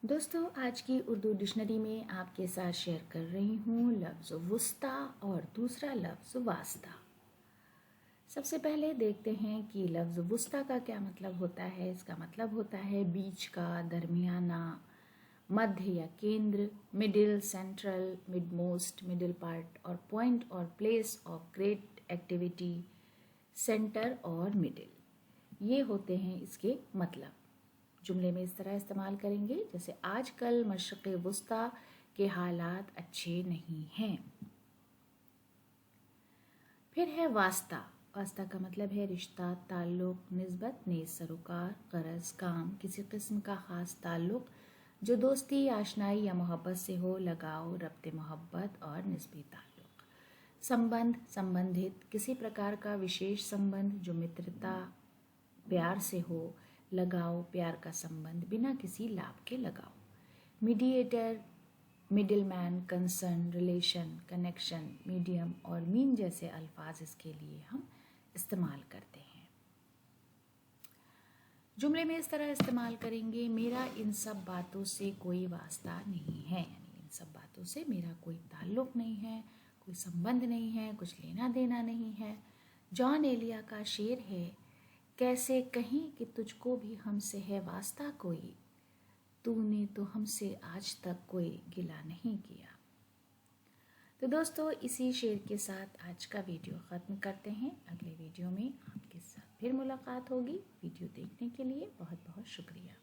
दोस्तों, आज की उर्दू डिक्शनरी में आपके साथ शेयर कर रही हूँ लफ्ज़ वुस्ता और दूसरा लफ्ज़ वास्ता। सबसे पहले देखते हैं कि लफ्ज़ वुस्ता का क्या मतलब होता है। इसका मतलब होता है बीच का, दरमियाना, मध्य या केंद्र, middle, central, mid most, middle part और पॉइंट और place of great activity, centre और मिडिल। ये होते हैं इसके मतलब। जुमले में इस तरह इस्तेमाल करेंगे जैसे आजकल मशरिक़ वुस्ता के हालात अच्छे नहीं हैं। फिर है वास्ता। वास्ता का मतलब है रिश्ता, ताल्लुक, निस्बत, नेज़, सरोकार, गरज, काम, किसी किस्म का ख़ास ताल्लुक जो दोस्ती, आशनाई या मोहब्बत से हो, लगाव, रब्ते मोहब्बत और निस्बी ताल्लुक। संबंध, संबंधित, किसी प्रकार का विशेष संबंध जो मित्रता, प्यार से हो, लगाव, प्यार का संबंध बिना किसी लाभ के लगाव। Mediator, middleman, concern, relation, connection, medium और मीन जैसे अल्फाज इसके लिए हम इस्तेमाल करते हैं। जुमले में इस तरह इस्तेमाल करेंगे, मेरा इन सब बातों से कोई वास्ता नहीं है, यानी इन सब बातों से मेरा कोई ताल्लुक नहीं है, कोई संबंध नहीं है, कुछ लेना देना नहीं है। जॉन एलिया का शेर है, कैसे कहीं कि तुझको भी हमसे है वास्ता कोई, तूने तो हमसे आज तक कोई गिला नहीं किया। तो दोस्तों, इसी शेर के साथ आज का वीडियो ख़त्म करते हैं। अगले वीडियो में आपके साथ फिर मुलाकात होगी। वीडियो देखने के लिए बहुत बहुत शुक्रिया।